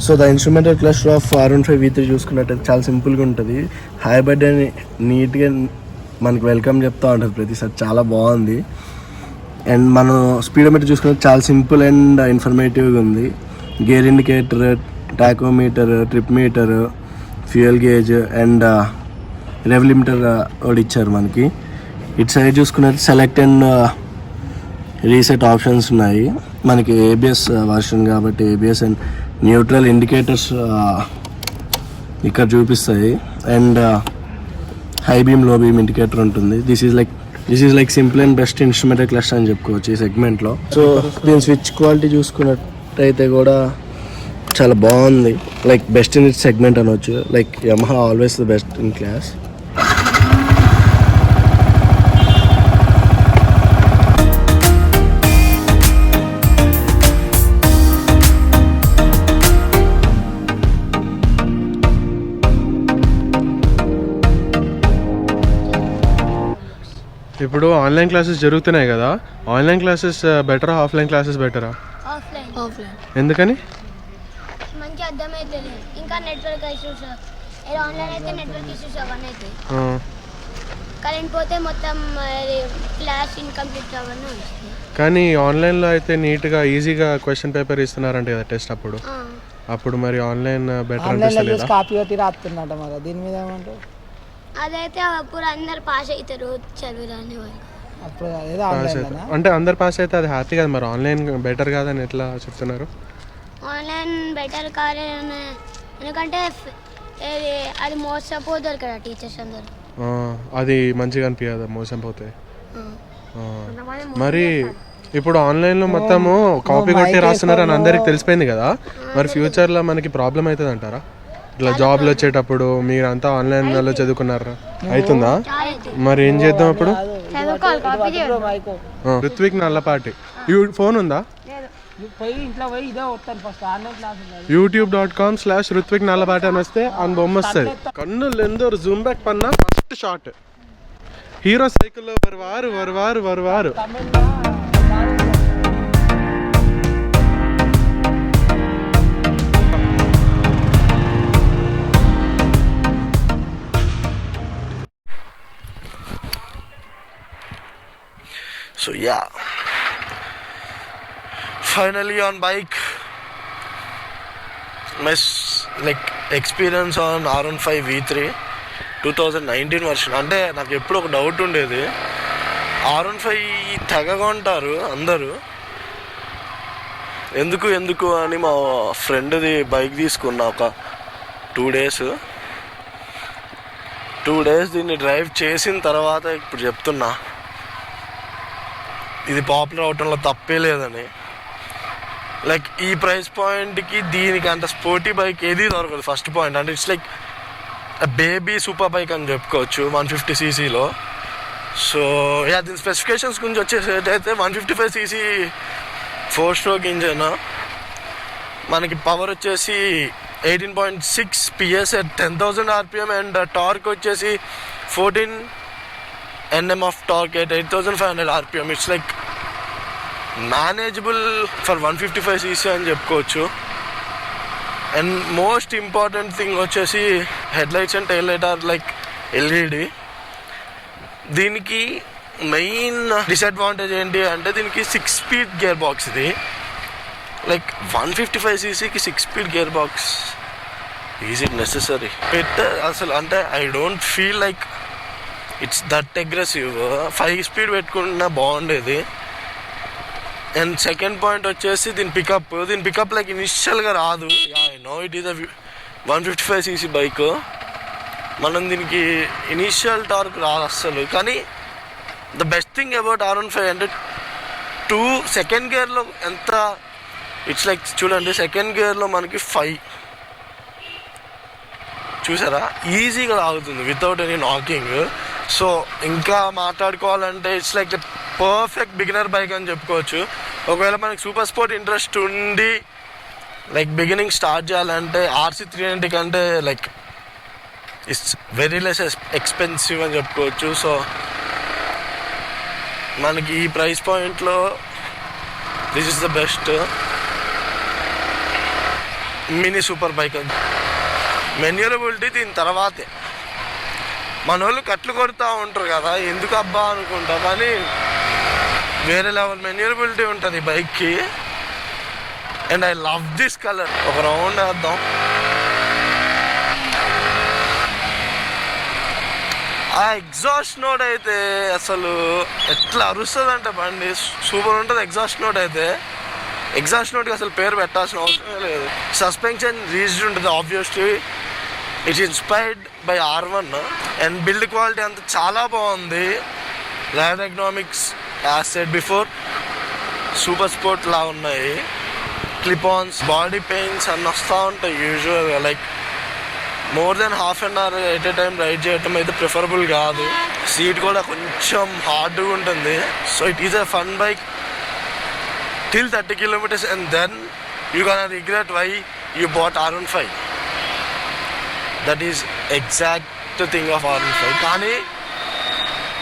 So the instrumental cluster of R15 V3 చూసుకున్నట్టయితే చాలా సింపుల్గా ఉంటుంది. హైబ్రిడ్ అని నీట్గా మనకి వెల్కమ్ చెప్తూ ఉంటుంది ప్రతిసారి, చాలా బాగుంది. అండ్ మనం స్పీడోమీటర్ చూసుకున్నట్టు చాలా సింపుల్ అండ్ ఇన్ఫర్మేటివ్గా ఉంది. Gear indicator, tachometer, trip meter, fuel gauge and rev limiter ఒకటి ఇచ్చారు మనకి. ఇటు సైడ్ చూసుకున్నట్టు సెలెక్ట్ అండ్ రీసెట్ ఆప్షన్స్ ఉన్నాయి మనకి. ఏబిఎస్ వర్షన్ కాబట్టి ఏబిఎస్ అండ్ న్యూట్రల్ ఇండికేటర్స్ ఇక్కడ చూపిస్తాయి. And high beam, low beam indicator ఉంటుంది. This is like simple and best instrumental cluster అని చెప్పుకోవచ్చు ఈ సెగ్మెంట్లో. సో దీని స్విచ్ క్వాలిటీ చూసుకున్నట్టయితే కూడా చాలా బాగుంది. Like best in it segment అనవచ్చు. Like Yamaha always the best in class. ఇప్పుడు ఆన్లైన్ క్లాసెస్ జరుగుతున్నాయి కదా, ఆన్లైన్ క్లాసెస్ బెటరా ఆఫ్లైన్ క్లాసెస్ బెటరా? ఆఫ్లైన్. ఎందుకని? మంచి అర్థమైతలేదు. ఇంకా నెట్వర్క్ ఇష్యూస్. ఆన్లైన్ అయితే నెట్వర్క్ ఇష్యూస్ అవన్నీ అవుతాయి. కరెంట్ పోతే మొత్తం క్లాస్ ఇన్కంప్లీట్ అవన్నీ వస్తాయి. కానీ ఆన్లైన్లో అయితే నీట్గా ఈజీగా క్వశ్చన్ పేపర్ ఇస్తున్నారంట కదా టెస్ట్ అప్పుడు మరి ఆన్లైన్ బెటర్ అనిపిస్తలేదా? కాపీ కొట్టి రాస్తున్నట్ట మరి దీని మీద ఏమంటారు? అదైతే అప్పుడు అందరు పాస్ అవుతారు చదివిరాని వాళ్ళు. అప్పుడు అంటే అందరు పాస్ అయితే అది హ్యాపీ కదా, మరి ఆన్లైన్ బెటర్ కాదని ఎట్లా చెప్తున్నారు? ఆన్లైన్ బెటర్ కాదు, ఎందుకంటే అది మోసపోతారు కదా టీచర్స్ అందరు. అది మంచిగా అనిపించదు మోసం పోతే. మరి ఇప్పుడు ఆన్లైన్లో మొత్తము కాపీ కొట్టి రాస్తున్నారు అని అందరికి తెలిసిపోయింది కదా, మరి ఫ్యూచర్లో మనకి ప్రాబ్లం అవుతుంది అంటారా? ఇట్లా జాబ్లు వచ్చేటప్పుడు మీరు అంతా ఆన్లైన్లో చదువుకున్నారా? అవుతుందా? మరి ఏం చేద్దాం అప్పుడు? ఋత్విక్ నల్లపాటి ఫోన్ ఉందా? youtube.com/ఋత్విక్ నల్లపాటి అని వస్తే అని బొమ్మ వస్తుంది. కన్నులు ఎందరు జూమ్ బ్యాక్ పన్నా ఫస్ట్ షాట్ హీరో సైకిల్లో వరువారు. So yeah, finally on bike. My experience on R15 V3 2019 version. అంటే నాకు ఎప్పుడు ఒక డౌట్ ఉండేది, R15 తెగగా ఉంటారు అందరూ, ఎందుకు అని మా ఫ్రెండ్ది బైక్ తీసుకున్నా. ఒక 2 డేస్ దీన్ని డ్రైవ్ చేసిన తర్వాత ఇప్పుడు చెప్తున్నా ఇది పాపులర్ అవటంలో తప్పే లేదని. లైక్ ఈ ప్రైస్ పాయింట్కి దీనికి అంత స్పోర్టీ బైక్ ఏది దొరకదు. ఫస్ట్ పాయింట్ అంటే it's like baby super bike అని చెప్పుకోవచ్చు 150cc. సో దీని స్పెసిఫికేషన్స్ గురించి వచ్చేసేటైతే 155cc 4-stroke ఇంజన్, మనకి పవర్ వచ్చేసి 18.6 PS at 10,000 RPM and torque వచ్చేసి 14 Nm of torque at 8,500 RPM. It's like manageable for 155cc అని చెప్పుకోవచ్చు. అండ్ మోస్ట్ ఇంపార్టెంట్ థింగ్ వచ్చేసి head lights and tail light are like LED. దీనికి main disadvantage ఏంటి అంటే దీనికి 6-speed గేర్ బాక్స్. ఇది like 155cc 6-speed gear box is it necessary? అసలు అంటే I don't feel like it's that aggressive. 5-speed పెట్టుకున్నా బాగుండేది. అండ్ సెకండ్ పాయింట్ వచ్చేసి దీని పికప్ లైక్ ఇనిషియల్గా రాదు. I know it is 155cc bike, మనం దీనికి ఇనిషియల్ టార్క్ రాదు అస్సలు. కానీ the best thing about R15 అంటే సెకండ్ గేర్లో ఎంత ఇట్స్ లైక్ చూడండి, సెకండ్ గేర్లో మనకి 5 చూసారా, ఈజీగా ఆగుతుంది వితౌట్ ఎనీ నాకింగ్. సో ఇంకా మాట్లాడుకోవాలంటే it's like perfect beginner bike అని చెప్పుకోవచ్చు. ఒకవేళ మనకి సూపర్ స్పోర్ట్ ఇంట్రెస్ట్ ఉండి లైక్ బిగినింగ్ స్టార్ట్ చేయాలంటే RC390 కంటే like it's very less expensive అని చెప్పుకోవచ్చు. సో మనకి ఈ ప్రైస్ పాయింట్లో this is the best. Mini super bike అది. మెన్యూరబిలిటీ దీని తర్వాతే. మన వాళ్ళు కట్లు కొడుతూ ఉంటారు కదా, ఎందుకు అబ్బా అనుకుంటా, కానీ వేరే లెవెల్ మెన్యూరబిలిటీ ఉంటుంది బైక్కి. And I love this colour. ఒక రౌండ్ వేద్దాం. ఆ ఎగ్జాస్ట్ నోట్ అయితే అసలు ఎట్లా అరుస్తుంది అంటే బండి, సూపర్ ఉంటుంది ఎగ్జాస్ట్ నోట్ అయితే. ఎగ్జాస్ట్ నోట్కి అసలు పేరు పెట్టాల్సిన అవసరమే లేదు. సస్పెన్షన్ రీజ్డ్ ఉంటుంది obviously. It's inspired by R1 and build quality అంతా చాలా బాగుంది. Ride ergonomics as said before super sport లా ఉన్నాయి. క్లిప్ ఆన్స్, బాడీ పెయిన్స్ అన్నీ వస్తూ ఉంటాయి యూజువల్గా. Like more than half an hour at a time ride చేయటం అయితే ప్రిఫరబుల్ కాదు. సీట్ కూడా కొంచెం హార్డ్గా ఉంటుంది. So it is a fun bike till 30 kilometers and then you gonna regret why you bought R15. That is exact thing of R15. కానీ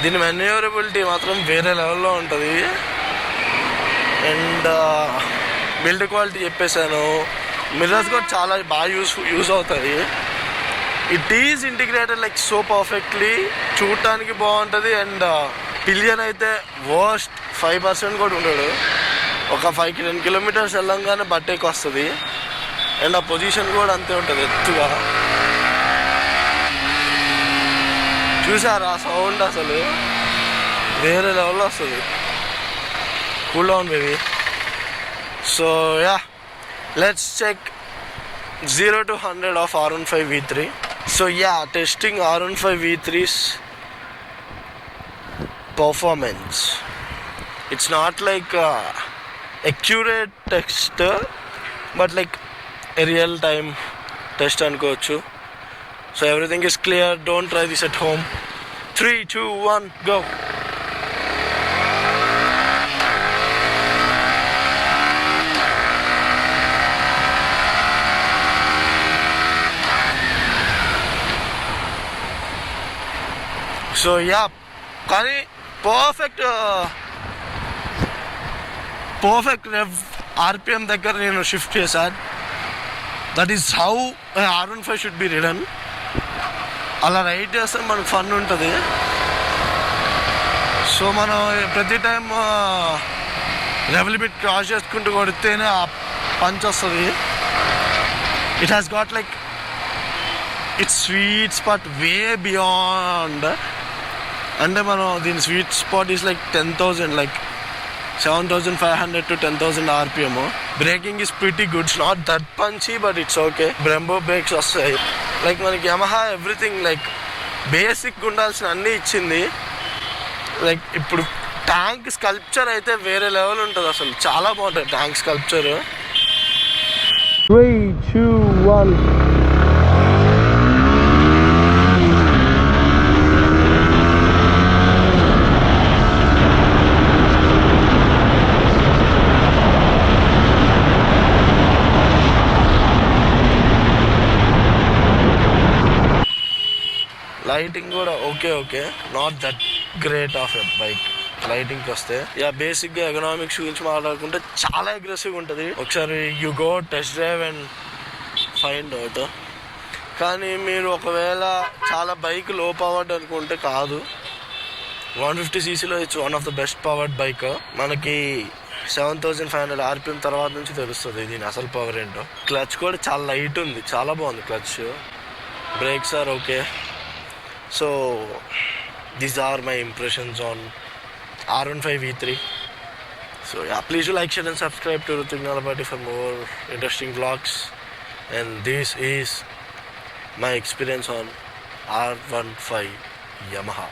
దీని మెన్యూరబిలిటీ మాత్రం వేరే లెవెల్లో ఉంటుంది. అండ్ బిల్డ్ క్వాలిటీ చెప్పేశాను. మిర్రర్స్ కూడా చాలా బాగా యూజ్ అవుతాయి. It is integrated like so perfectly. చూడటానికి బాగుంటుంది. అండ్ పిలియన్ అయితే వర్స్ట్ 5% కూడా ఉండడు. ఒక 5-10 kilometers వెళ్ళంగానే బట్టేకి వస్తుంది. అండ్ ఆ పొజిషన్ కూడా అంతే ఉంటుంది ఎత్తుగా. చూసారా సౌండ్ అసలు వేరే లెవెల్లో వస్తుంది. Cool down baby. So yeah, let's check 0 to 100 of R15 V3. So yeah, testing R15 V3's performance. It's not like accurate test, but like a real time test అనుకోవచ్చు. So everything is clear. Don't try this at home. 3, 2, 1, go. So yeah, కానీ perfect RPM దగ్గర నేను shift చేశాను. That is how R15 should be ridden. అలా ride చేస్తే మనకు fun ఉంటుంది. So మనం ప్రతి టైం లెవెల్ బిట్ క్రాస్ చేసుకుంటూ కొడితేనే ఆ పంచ్ వస్తుంది. It has got like its sweet spot way beyond. అంటే మనం దీని sweet spot is like 10,000, like 7,500 to 10,000 RPM. Braking is pretty good. It's not that punchy but it's okay. Brembo brakes వస్తాయి. Like మనకి Yamaha everything like basic ఉండాల్సిన అన్నీ ఇచ్చింది. Like ఇప్పుడు tank sculpture అయితే వేరే లెవెల్ ఉంటుంది. అసలు చాలా బాగుంటుంది ట్యాంక్ స్కల్ప్చర్. 3, 2, 1. లైటింగ్ కూడా okay, not that great of a bike లైటింగ్కి వస్తే. యా, బేసిక్గా ఎకనామిక్స్ గురించి మాట్లాడుకుంటే చాలా అగ్రెసివ్గా ఉంటుంది. ఒకసారి you go test drive and find out. కానీ మీరు ఒకవేళ చాలా బైక్ లో పవర్డ్ అనుకుంటే కాదు. 150cc it's one of the best powered bike. మనకి 7,500 RPM తర్వాత నుంచి తెలుస్తుంది దీని అసలు పవర్ ఏంటో. క్లచ్ కూడా చాలా లైట్ ఉంది, చాలా బాగుంది clutch. Brakes are okay. So these are my impressions on R15 V3. So yeah, please do like, share and subscribe to Hrithik Nalapati for more interesting vlogs. And this is my experience on R15 Yamaha.